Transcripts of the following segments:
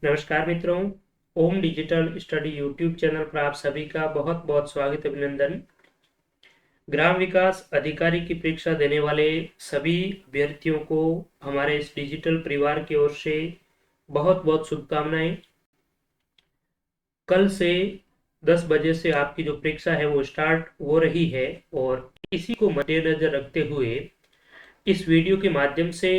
नमस्कार मित्रों। ओम digital study YouTube channel पर आप सभी का बहुत बहुत स्वागत अभिनंदन। ग्राम विकास अधिकारी की परीक्षा देने वाले सभी अभ्यर्थियों को हमारे इस डिजिटल परिवार की ओर से बहुत बहुत शुभकामनाएं। कल से 10 बजे से आपकी जो परीक्षा है वो स्टार्ट हो रही है और इसी को मद्देनजर रखते हुए इस वीडियो के माध्यम से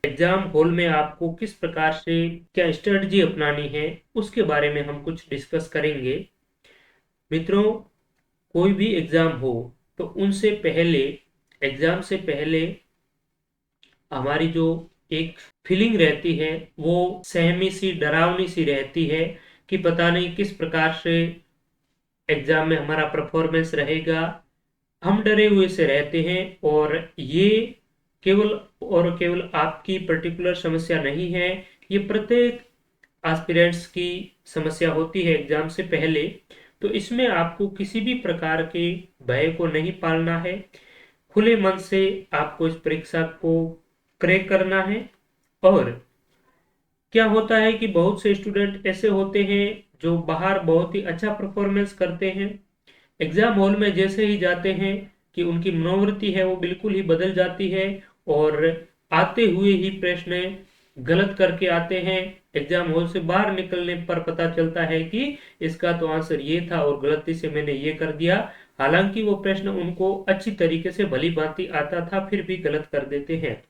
एग्जाम हॉल में आपको किस प्रकार से क्या स्ट्रेटजी अपनानी है उसके बारे में हम कुछ डिस्कस करेंगे। मित्रों, कोई भी एग्जाम हो तो उनसे पहले एग्जाम से पहले हमारी जो एक फीलिंग रहती है वो सहमी सी डरावनी सी रहती है कि पता नहीं किस प्रकार से एग्जाम में हमारा परफॉर्मेंस रहेगा। हम डरे हुए से रहते हैं और ये केवल और केवल आपकी पर्टिकुलर समस्या नहीं है, ये प्रत्येक एस्पिरेंट्स की समस्या होती है एग्जाम से पहले। तो इसमें आपको किसी भी प्रकार के भय को नहीं पालना है, खुले मन से आपको इस परीक्षा को क्रैक करना है। और क्या होता है कि बहुत से स्टूडेंट ऐसे होते हैं जो बाहर बहुत ही अच्छा परफॉर्मेंस करते हैं, एग्जाम हॉल में जैसे ही जाते हैं कि उनकी मनोवृत्ति है वो बिल्कुल ही बदल जाती है और आते हुए ही प्रश्न गलत करके आते हैं। एग्जाम हॉल से बाहर निकलने पर पता चलता है कि इसका तो आंसर ये था और गलती से मैंने ये कर दिया। हालांकि वो प्रश्न उनको अच्छी तरीके से भली भांति आता था, फिर भी गलत कर देते हैं।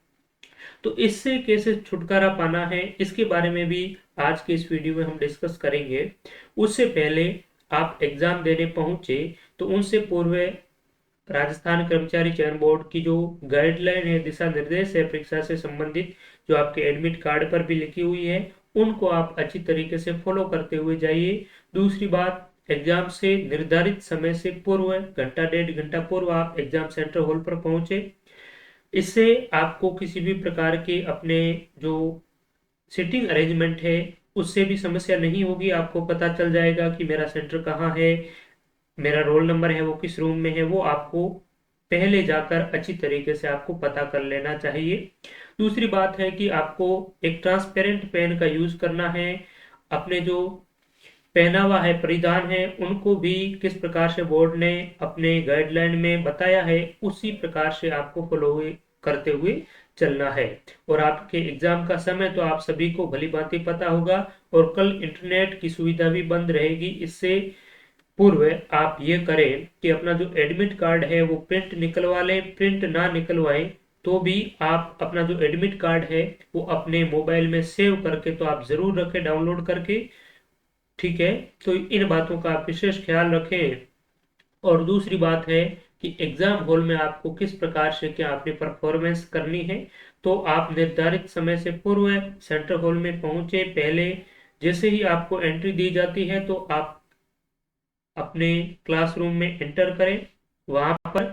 तो इससे कैसे छुटकारा पाना है इसके बारे में भी आज के इस वीडियो में हम डिस्कस करेंगे। उससे पहले आप एग्जाम देने पहुंचे तो उनसे पूर्व राजस्थान कर्मचारी चयन बोर्ड की जो गाइडलाइन है, दिशा निर्देश है परीक्षा से संबंधित, जो आपके एडमिट कार्ड पर भी लिखी हुई है, उनको आप अच्छी तरीके से फॉलो करते हुए जाइए। दूसरी बात, एग्जाम से निर्धारित समय से पूर्व घंटा डेढ़ घंटा पूर्व आप एग्जाम सेंटर हॉल पर पहुंचे। इससे आपको किसी भी प्रकार के अपने जो सीटिंग अरेंजमेंट है उससे भी समस्या नहीं होगी। आपको पता चल जाएगा कि मेरा सेंटर कहाँ है, मेरा रोल नंबर है वो किस रूम में है, वो आपको पहले जाकर अच्छी तरीके से आपको पता कर लेना चाहिए। दूसरी बात है कि आपको एक ट्रांसपेरेंट पेन का यूज करना है। अपने जो पहनावा है, परिधान है, उनको भी किस प्रकार से बोर्ड ने अपने गाइडलाइन में बताया है उसी प्रकार से आपको फॉलो करते हुए चलना है। और आपके एग्जाम का समय तो आप सभी को भली भांति पता होगा और कल इंटरनेट की सुविधा भी बंद रहेगी। इससे पूर्व आप ये करें कि अपना जो एडमिट कार्ड है वो प्रिंट निकलवा लें। प्रिंट ना निकलवाएं तो भी आप अपना जो एडमिट कार्ड है वो अपने मोबाइल में सेव करके तो आप जरूर रखें, डाउनलोड करके। ठीक है, तो इन बातों का आप विशेष ख्याल रखें। और दूसरी बात है कि एग्जाम हॉल में आपको किस प्रकार से क्या अपनी परफॉर्मेंस करनी है। तो आप निर्धारित समय से पूर्व सेंटर हॉल में पहुंचे पहले, जैसे ही आपको एंट्री दी जाती है तो आप अपने क्लासरूम में एंटर करें। वहां पर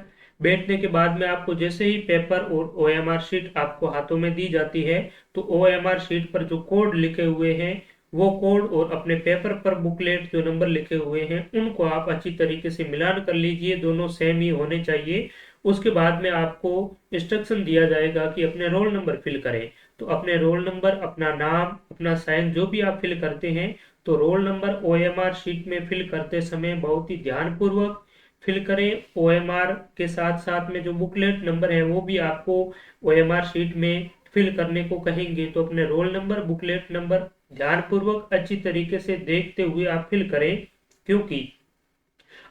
बैठने के बाद में आपको जैसे ही पेपर और ओएमआर शीट आपको हाथों में दी जाती है तो ओएमआर शीट पर जो कोड लिखे हुए हैं वो कोड और अपने पेपर पर बुकलेट जो नंबर लिखे हुए हैं उनको आप अच्छी तरीके से मिलान कर लीजिए, दोनों सेम ही होने चाहिए। उसके बाद में आपको इंस्ट्रक्शन दिया जाएगा कि अपने रोल नंबर फिल करें। तो अपने रोल नंबर, अपना नाम, अपना साइन जो भी आप फिल करते हैं तो रोल नंबर ओएमआर शीट में फिल करते समय बहुत ही ध्यानपूर्वक फिल करें। ओएमआर के साथ साथ में जो बुकलेट नंबर है वो भी आपको ओएमआर शीट में फिल करने को कहेंगे। तो अपने रोल नंबर, बुकलेट नंबर ध्यानपूर्वक अच्छी तरीके से देखते हुए आप फिल करें, क्योंकि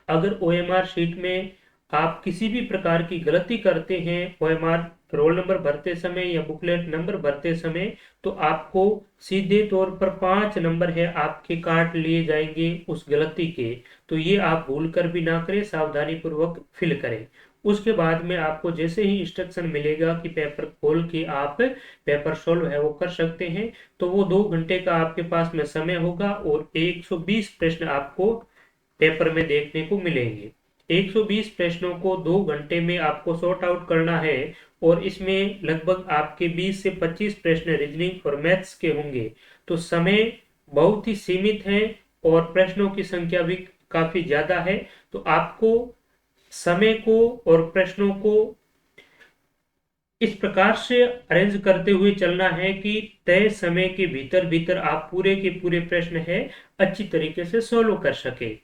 अगर ओएमआर शीट में आप किसी भी प्रकार की गलती करते हैं ओएमआर रोल नंबर भरते समय या बुकलेट नंबर भरते समय, तो आपको सीधे तौर पर 5 नंबर है आपके काट लिए जाएंगे उस गलती के। तो ये आप भूल कर भी ना करें, सावधानी पूर्वक फिल करें। उसके बाद में आपको जैसे ही इंस्ट्रक्शन मिलेगा कि पेपर खोल के आप पेपर सोल्व है वो कर सकते हैं, तो वो 2 घंटे का आपके पास में समय होगा और 120 प्रश्न आपको पेपर में देखने को मिलेंगे। 120 प्रश्नों को 2 घंटे में आपको सॉर्ट आउट करना है और इसमें लगभग आपके 20 से 25 प्रश्न रीजनिंग और मैथ्स के होंगे। तो समय बहुत ही सीमित है और प्रश्नों की संख्या भी काफी ज्यादा है। तो आपको समय को और प्रश्नों को इस प्रकार से अरेंज करते हुए चलना है कि तय समय के भीतर भीतर आप पूरे के पूरे प्रश्न है अच्छी तरीके से सोल्व कर सके।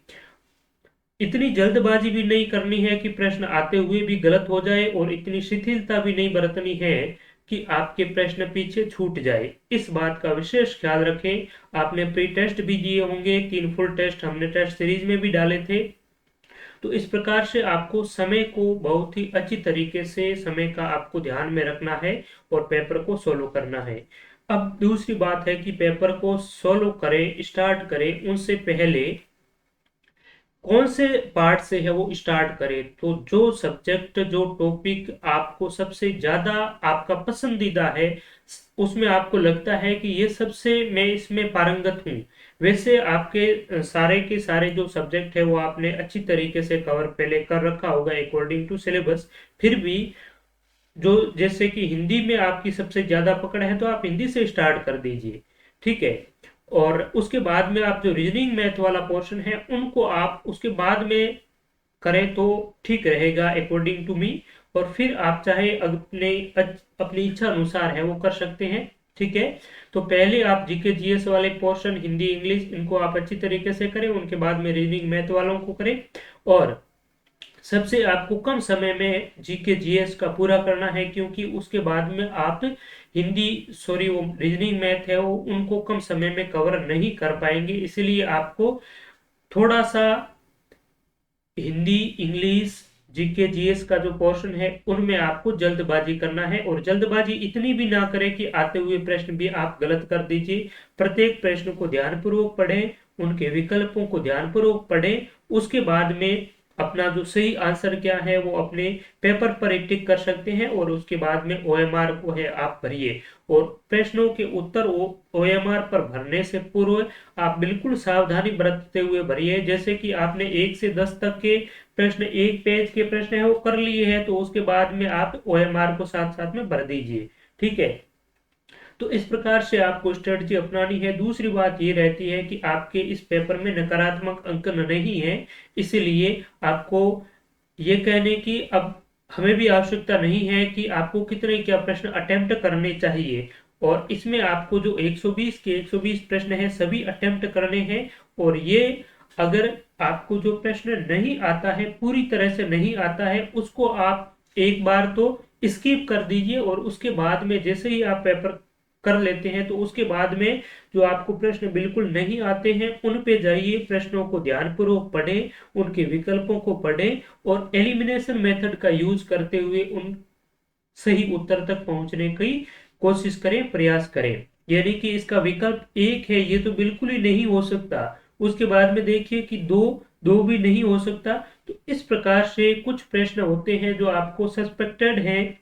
इतनी जल्दबाजी भी नहीं करनी है कि प्रश्न आते हुए भी गलत हो जाए, और इतनी शिथिलता भी नहीं बरतनी है कि आपके प्रश्न पीछे छूट जाए। इस बात का विशेष ख्याल रखें। आपने प्री टेस्ट भी दिए होंगे, 3 फुल टेस्ट हमने टेस्ट सीरीज में भी डाले थे। तो इस प्रकार से आपको समय को बहुत ही अच्छी तरीके से समय का आपको ध्यान में रखना है और पेपर को सोल्व करना है। अब दूसरी बात है कि पेपर को सोल्व करें, स्टार्ट करें, उनसे पहले कौन से पार्ट से है वो स्टार्ट करें। तो जो सब्जेक्ट, जो टॉपिक आपको सबसे ज्यादा आपका पसंदीदा है, उसमें आपको लगता है कि ये सबसे मैं इसमें पारंगत हूँ, वैसे आपके सारे के सारे जो सब्जेक्ट है वो आपने अच्छी तरीके से कवर पहले कर रखा होगा अकॉर्डिंग टू सिलेबस। फिर भी जो, जैसे कि हिंदी में आपकी सबसे ज्यादा पकड़ है तो आप हिंदी से स्टार्ट कर दीजिए, ठीक है। और उसके बाद में आप जो रीजनिंग मैथ वाला पोर्शन है उनको आप उसके बाद में करें तो ठीक रहेगा अकॉर्डिंग टू मी। और फिर आप चाहे अपने अपनी इच्छा अनुसार है वो कर सकते हैं, ठीक है। तो पहले आप जीके जीएस वाले पोर्शन हिंदी इंग्लिश इनको आप अच्छी तरीके से करें, उनके बाद में रीजनिंग मैथ वालों को करें। और सबसे आपको कम समय में जीके जीएस का पूरा करना है, क्योंकि उसके बाद में आप हिंदी, सॉरी वो रीजनिंग मैथ है वो उनको कम समय में कवर नहीं कर पाएंगे। इसलिए आपको थोड़ा सा हिंदी, इंग्लिश, जीके जीएस का जो पोर्शन है उनमें आपको जल्दबाजी करना है। और जल्दबाजी इतनी भी ना करें कि आते हुए प्रश्न भी आप गलत कर दीजिए। प्रत्येक प्रश्न को ध्यानपूर्वक पढ़ें, उनके विकल्पों को ध्यानपूर्वक पढ़ें, उसके बाद में अपना जो सही आंसर क्या है वो अपने पेपर पर एक टिक कर सकते हैं, और उसके बाद में ओएमआर को है आप भरिए। और प्रश्नों के उत्तर ओएमआर पर भरने से पूर्व आप बिल्कुल सावधानी बरतते हुए भरिए। जैसे कि आपने 1 से 10 तक के प्रश्न, एक पेज के प्रश्न है वो कर लिए हैं, तो उसके बाद में आप ओएमआर को साथ साथ में भर दीजिए, ठीक है। तो इस प्रकार से आपको स्ट्रेटजी अपनानी है। दूसरी बात ये रहती है कि आपके इस पेपर में नकारात्मक अंकन नहीं है, इसलिए आपको ये कहने की अब हमें भी आवश्यकता नहीं है कि आपको कितने क्या प्रश्न अटेम्प्ट करने चाहिए। और इसमें आपको जो 120 के 120 प्रश्न हैं सभी अटेम्प्ट करने हैं। और ये, अगर आपको जो प्रश्न नहीं आता है, पूरी तरह से नहीं आता है, उसको आप एक बार तो स्किप कर दीजिए, और उसके बाद में जैसे ही आप पेपर कर लेते हैं तो उसके बाद में जो आपको प्रश्न बिल्कुल नहीं आते हैं उन पे जाइए, प्रश्नों को ध्यानपूर्वक पढ़ें, उनके विकल्पों को पढ़ें, और एलिमिनेशन मेथड का यूज करते हुए उन सही उत्तर तक पहुंचने की कोशिश करें, प्रयास करें। यानी कि इसका विकल्प एक है ये तो बिल्कुल ही नहीं हो सकता, उसके बाद में देखिए कि दो, दो भी नहीं हो सकता। तो इस प्रकार से कुछ प्रश्न होते हैं जो आपको सस्पेक्टेड हैं,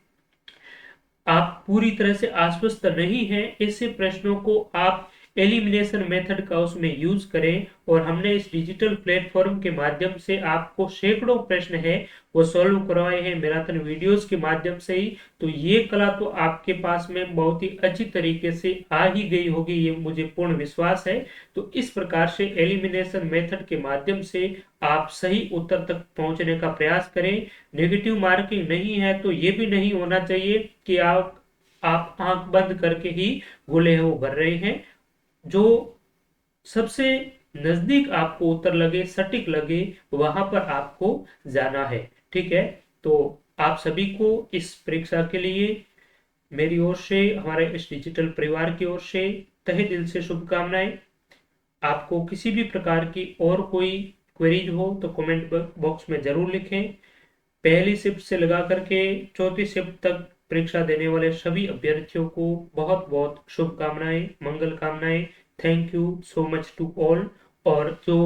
आप पूरी तरह से आश्वस्त नहीं हैं, ऐसे प्रश्नों को आप एलिमिनेशन मेथड का उसमें यूज करें। और हमने इस डिजिटल प्लेटफॉर्म के माध्यम से आपको सैकड़ों प्रश्न है वो सॉल्व करवाए हैं मैराथन वीडियोस के माध्यम से ही। तो ये कला तो आपके पास में बहुत ही अच्छी तरीके से आ ही गई होगी, ये मुझे पूर्ण विश्वास है। तो इस प्रकार से एलिमिनेशन मेथड के माध्यम से आप सही उत्तर तक पहुंचने का प्रयास करें। नेगेटिव मार्किंग नहीं है तो ये भी नहीं होना चाहिए कि आप आंख बंद करके ही गोले हैं वो भर रहे हैं। जो सबसे नजदीक आपको उत्तर लगे, सटीक लगे, वहां पर आपको जाना है, ठीक है। तो आप सभी को इस परीक्षा के लिए मेरी ओर से, हमारे इस डिजिटल परिवार की ओर से तहे दिल से शुभकामनाएं। आपको किसी भी प्रकार की और कोई क्वेरीज हो तो कमेंट बॉक्स में जरूर लिखें। पहली शिफ्ट से लगा करके चौथी शिफ्ट तक परीक्षा देने वाले सभी अभ्यर्थियों को बहुत बहुत शुभकामनाएं, मंगल कामनाएं। Thank you so much to all. और जो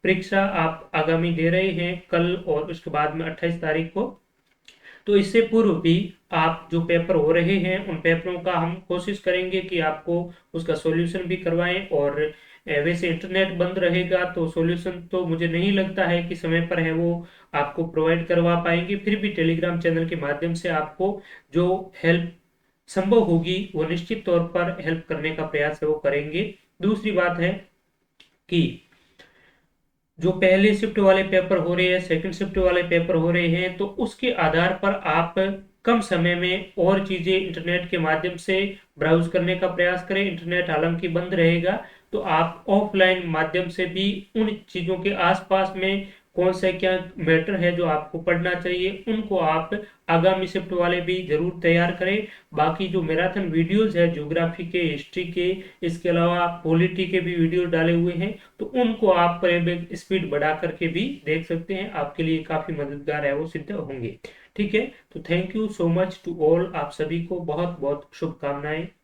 परीक्षा आप आगामी दे रहे हैं कल और उसके बाद में 28 तारीख को, तो इससे पूर्व भी आप जो पेपर हो रहे हैं उन पेपरों का हम कोशिश करेंगे कि आपको उसका सॉल्यूशन भी करवाएं। और वैसे इंटरनेट बंद रहेगा तो सॉल्यूशन तो मुझे नहीं लगता है कि समय पर है वो आपको प्रोवाइड करवा पाएंगे। फिर भी टेलीग्राम चैनल के माध्यम से आपको जो हेल्प संभव होगी वो निश्चित तौर पर हेल्प करने का प्रयास है वो करेंगे। दूसरी बात है कि जो पहले शिफ्ट वाले पेपर हो रहे हैं, सेकंड शिफ्ट वाले पेपर हो रहे हैं, तो उसके आधार पर आप कम समय में और चीज़ें इंटरनेट के माध्यम से ब्राउज करने का प्रयास करें। इंटरनेट हालांकि बंद रहेगा, तो आप ऑफलाइन माध्यम से भी उन चीज़ों के आसपास में कौन सा क्या मैटर है जो आपको पढ़ना चाहिए, उनको आप आगामी शिफ्ट वाले भी जरूर तैयार करें। बाकी जो मैराथन वीडियोस है ज्योग्राफी के, हिस्ट्री के, इसके अलावा पॉलिटी के भी वीडियो डाले हुए हैं, तो उनको आप स्पीड बढ़ा करके भी देख सकते हैं। आपके लिए काफ़ी मददगार है वो सिद्ध होंगे। ठीक है, तो thank you so much to all, आप सभी को बहुत बहुत शुभकामनाएं।